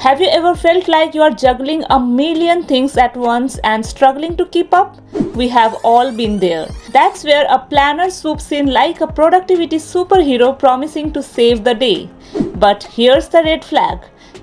Have you ever felt like you are juggling a million things at once and struggling to keep up? We have all been there. That's where a planner swoops in like a productivity superhero promising to save the day. But here's the red flag.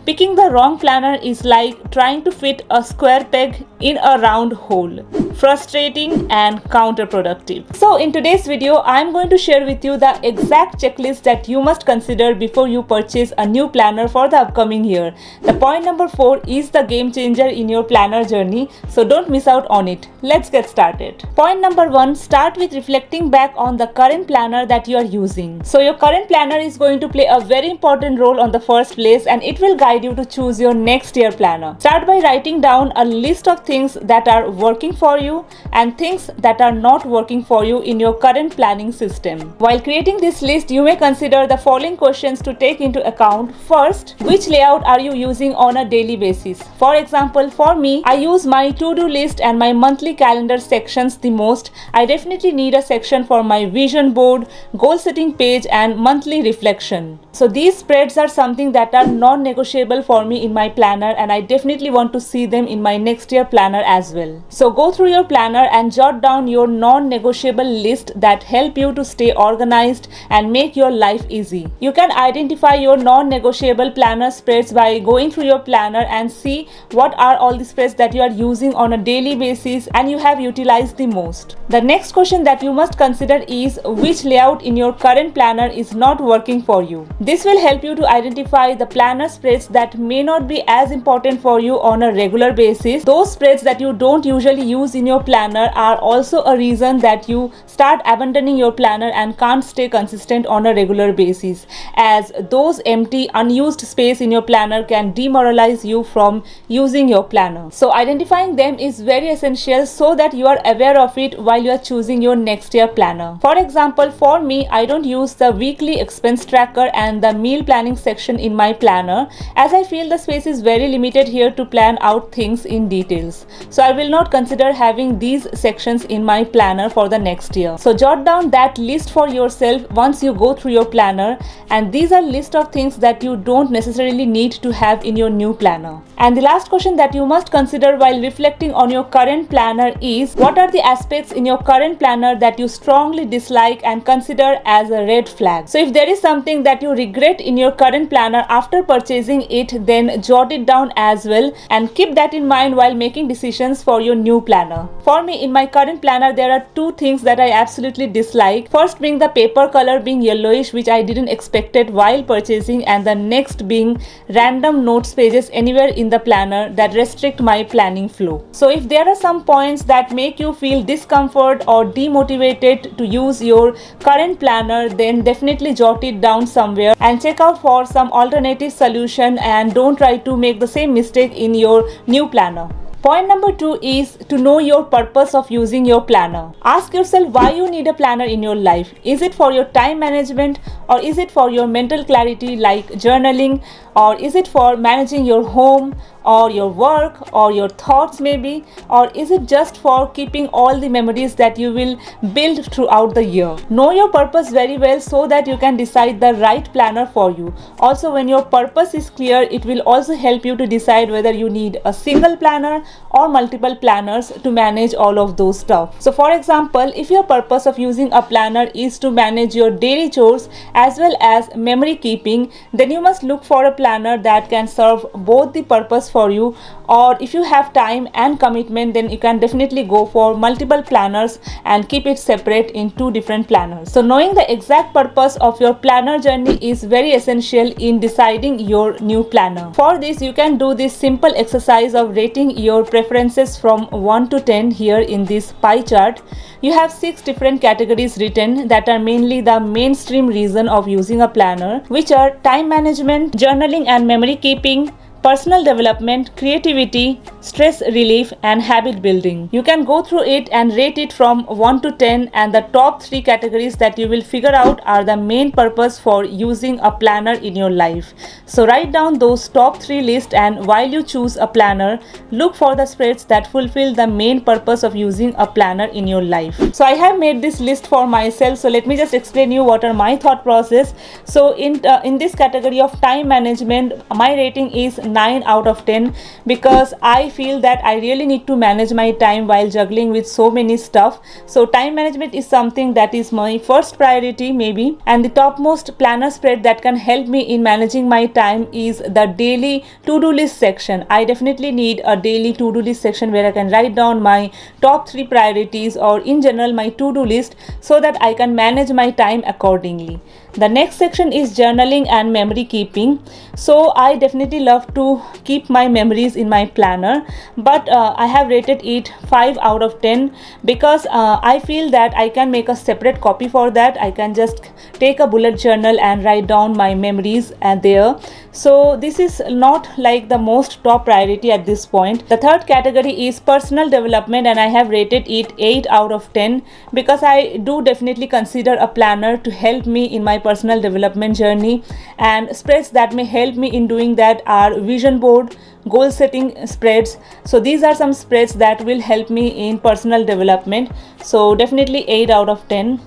Picking the wrong planner is like trying to fit a square peg in a round hole. Frustrating and counterproductive. So in today's video, I'm going to share with you the exact checklist that you must consider before you purchase a new planner for the upcoming year. The point number 4 is the game changer in your planner journey, so don't miss out on it. Let's get started. Point number 1, start with reflecting back on the current planner that you are using. So your current planner is going to play a very important role on the first place, and it will guide you to choose your next year planner. Start by writing down a list of things that are working for you and things that are not working for you in your current planning system. While creating this list, you may consider the following questions to take into account. First, which layout are you using on a daily basis? For example, for me, I use my to-do list and my monthly calendar sections the most. I definitely need a section for my vision board, goal setting page, and monthly reflection. So these spreads are something that are non-negotiable for me in my planner, and I definitely want to see them in my next year planner as well. So go through your planner and jot down your non-negotiable list that help you to stay organized and make your life easy. You can identify your non-negotiable planner spreads by going through your planner and see what are all the spreads that you are using on a daily basis and you have utilized the most. The next question that you must consider is which layout in your current planner is not working for you. This will help you to identify the planner spreads that may not be as important for you on a regular basis. Those spreads that you don't usually use in your planner are also a reason that you start abandoning your planner and can't stay consistent on a regular basis, as those empty unused space in your planner can demoralize you from using your planner. So identifying them is very essential so that you are aware of it while you are choosing your next year planner. For example, for me, I don't use the weekly expense tracker and the meal planning section in my planner, as I feel the space is very limited here to plan out things in details. So I will not consider having these sections in my planner for the next year. So jot down that list for yourself once you go through your planner, and these are list of things that you don't necessarily need to have in your new planner. And the last question that you must consider while reflecting on your current planner is what are the aspects in your current planner that you strongly dislike and consider as a red flag. So if there is something that you regret in your current planner after purchasing it, then jot it down as well and keep that in mind while making decisions for your new planner. For me, in my current planner, there are two things that I absolutely dislike. First being the paper color being yellowish, which I didn't expect it while purchasing, and the next being random notes pages anywhere in the planner that restrict my planning flow. So if there are some points that make you feel discomfort or demotivated to use your current planner, then definitely jot it down somewhere and check out for some alternative solution, and don't try to make the same mistake in your new planner. Point number 2 is to know your purpose of using your planner. Ask yourself why you need a planner in your life. Is it for your time management, or is it for your mental clarity like journaling, or is it for managing your home or your work or your thoughts maybe, or is it just for keeping all the memories that you will build throughout the year? Know your purpose very well so that you can decide the right planner for you. Also, when your purpose is clear, it will also help you to decide whether you need a single planner or multiple planners to manage all of those stuff. So for example, if your purpose of using a planner is to manage your daily chores as well as memory keeping, then you must look for a planner that can serve both the purpose for you. Or if you have time and commitment, then you can definitely go for multiple planners and keep it separate in 2 different planners. So knowing the exact purpose of your planner journey is very essential in deciding your new planner. For this, you can do this simple exercise of rating your preferences from 1 to 10 here in this pie chart. You have 6 different categories written that are mainly the mainstream reason of using a planner, which are time management, journaling and memory keeping, personal development, creativity, stress relief, and habit building. You can go through it and rate it from 1 to 10, and the top 3 categories that you will figure out are the main purpose for using a planner in your life. So write down those top 3 lists, and while you choose a planner, look for the spreads that fulfill the main purpose of using a planner in your life. So I have made this list for myself, so let me just explain you what are my thought process. So in this category of time management, my rating is 9 out of 10 because I feel that I really need to manage my time while juggling with so many stuff. So time management is something that is my first priority maybe, and the topmost planner spread that can help me in managing my time is the daily to-do list section. I definitely need a daily to-do list section where I can write down my top 3 priorities, or in general my to-do list, so that I can manage my time accordingly. The next section is journaling and memory keeping. So I definitely love to keep my memories in my planner, but I have rated it 5 out of 10 because I feel that I can make a separate copy for that. I can just take a bullet journal and write down my memories there. So this is not like the most top priority at this point. The third category is personal development, and I have rated it 8 out of 10 because I do definitely consider a planner to help me in my personal development journey, and spreads that may help me in doing that are vision board, goal setting spreads. So these are some spreads that will help me in personal development. So definitely 8 out of 10.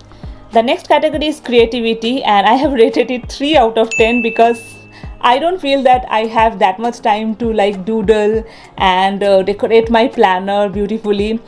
The next category is creativity, and I have rated it 3 out of 10 because I don't feel that I have that much time to like doodle and decorate my planner beautifully.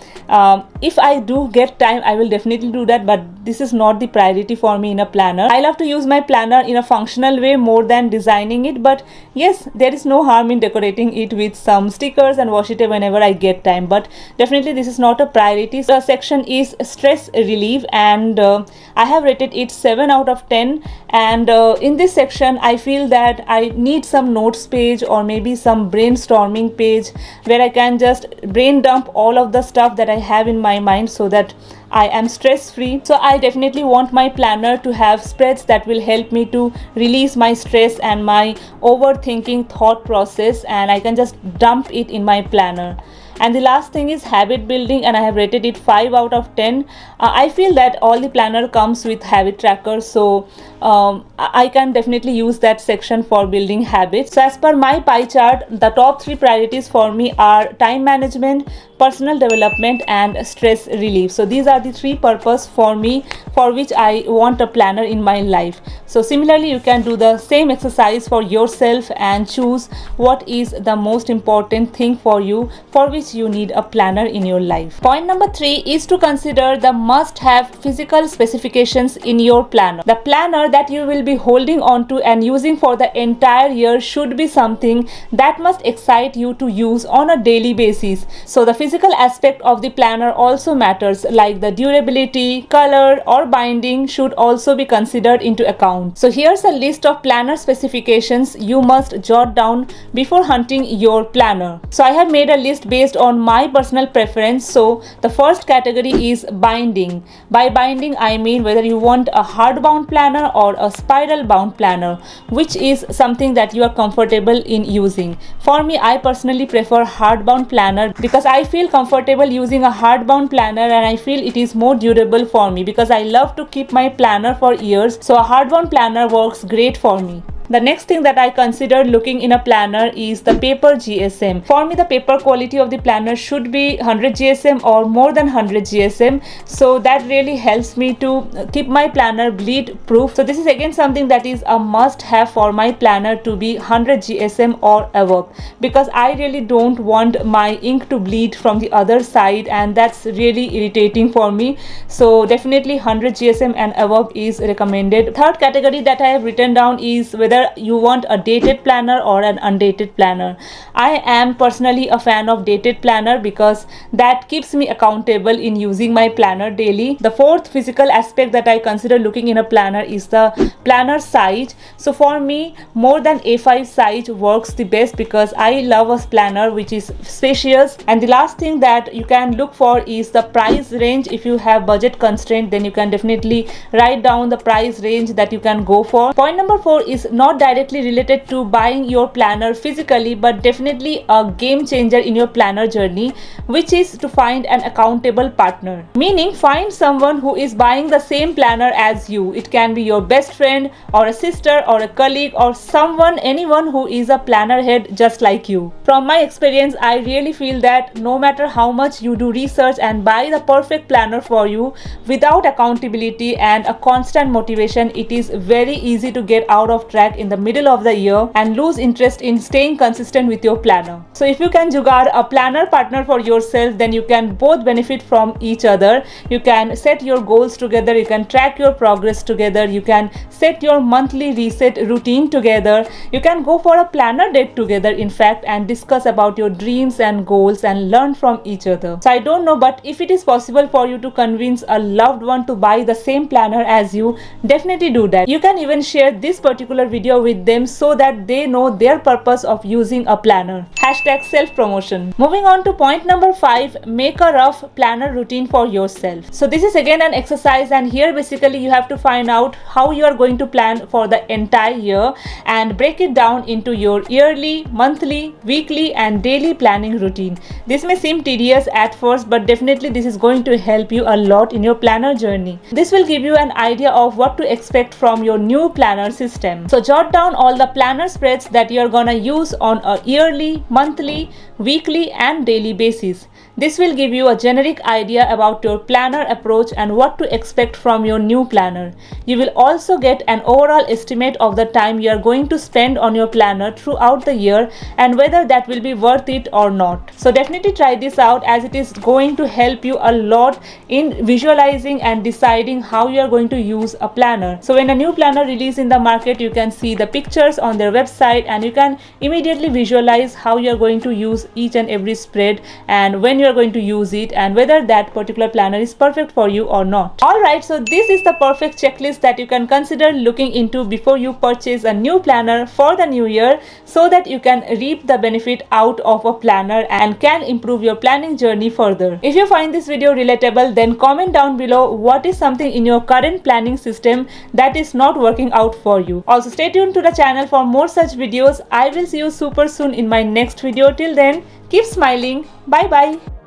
If I do get time, I will definitely do that, but this is not the priority for me in a planner. I love to use my planner in a functional way more than designing it, but yes, there is no harm in decorating it with some stickers and washi tape whenever I get time, but definitely this is not a priority. So the section is stress relief, and I have rated it 7 out of 10, and in this section I feel that I need some notes page or maybe some brainstorming page where I can just brain dump all of the stuff that I have in my mind so that I am stress free. So I definitely want my planner to have spreads that will help me to release my stress and my overthinking thought process, and I can just dump it in my planner. And the last thing is habit building, and I have rated it 5 out of 10. I feel that all the planner comes with habit trackers, so I can definitely use that section for building habits. So as per my pie chart, the top 3 priorities for me are time management, personal development, and stress relief. So these are the 3 purposes for me for which I want a planner in my life. So similarly, you can do the same exercise for yourself and choose what is the most important thing for you for which you need a planner in your life. Point number 3 is to consider the must-have physical specifications in your planner. The planner that you will be holding on to and using for the entire year should be something that must excite you to use on a daily basis. So the physical aspect of the planner also matters, like the durability, color, or binding should also be considered into account. So here's a list of planner specifications you must jot down before hunting your planner. So I have made a list based on my personal preference. So the first category is binding. By binding, I mean whether you want a hardbound planner or a spiral bound planner, which is something that you are comfortable in using. For me, I personally prefer hardbound planner because I feel comfortable using a hardbound planner, and I feel it is more durable for me because I love to keep my planner for years. So a hardbound planner works great for me. The next thing that I considered looking in a planner is the paper GSM. For me, the paper quality of the planner should be 100 GSM or more than 100 GSM. So that really helps me to keep my planner bleed proof. So this is again something that is a must have for my planner to be 100 GSM or above, because I really don't want my ink to bleed from the other side, and that's really irritating for me. So definitely 100 GSM and above is recommended. Third category that I have written down is whether you want a dated planner or an undated planner. I am personally a fan of dated planner because that keeps me accountable in using my planner daily. The fourth physical aspect that I consider looking in a planner is the planner size. So for me, more than A5 size works the best because I love a planner which is spacious. And the last thing that you can look for is the price range. If you have budget constraint, then you can definitely write down the price range that you can go for. Point number 4 is not directly related to buying your planner physically, but definitely a game changer in your planner journey, which is to find an accountable partner. Meaning, find someone who is buying the same planner as you. It can be your best friend or a sister or a colleague or anyone who is a planner head just like you. From my experience, I really feel that no matter how much you do research and buy the perfect planner for you, without accountability and a constant motivation, it is very easy to get out of track that in the middle of the year and lose interest in staying consistent with your planner. So if you can jugaad a planner partner for yourself, then you can both benefit from each other. You can set your goals together, you can track your progress together, you can set your monthly reset routine together, you can go for a planner date together in fact, and discuss about your dreams and goals and learn from each other. So I don't know, but if it is possible for you to convince a loved one to buy the same planner as you, definitely do that. You can even share this particular video with them so that they know their purpose of using a planner. Hashtag self-promotion. Moving on to point number 5, make a rough planner routine for yourself. So this is again an exercise, and here basically you have to find out how you are going to plan for the entire year and break it down into your yearly, monthly, weekly and daily planning routine. This may seem tedious at first, but definitely this is going to help you a lot in your planner journey. This will give you an idea of what to expect from your new planner system. So jot down all the planner spreads that you are gonna use on a yearly, monthly, weekly and daily basis. This will give you a generic idea about your planner approach and what to expect from your new planner. You will also get an overall estimate of the time you are going to spend on your planner throughout the year and whether that will be worth it or not. So definitely try this out, as it is going to help you a lot in visualizing and deciding how you are going to use a planner. So when a new planner releases in the market, you can see the pictures on their website and you can immediately visualize how you are going to use each and every spread and when you are going to use it and whether that particular planner is perfect for you or not. Alright, so this is the perfect checklist that you can consider looking into before you purchase a new planner for the new year, so that you can reap the benefit out of a planner and can improve your planning journey further. If you find this video relatable, then comment down below what is something in your current planning system that is not working out for you. Also stay tuned to the channel for more such videos. I will see you super soon in my next video. Till then, keep smiling. Bye bye.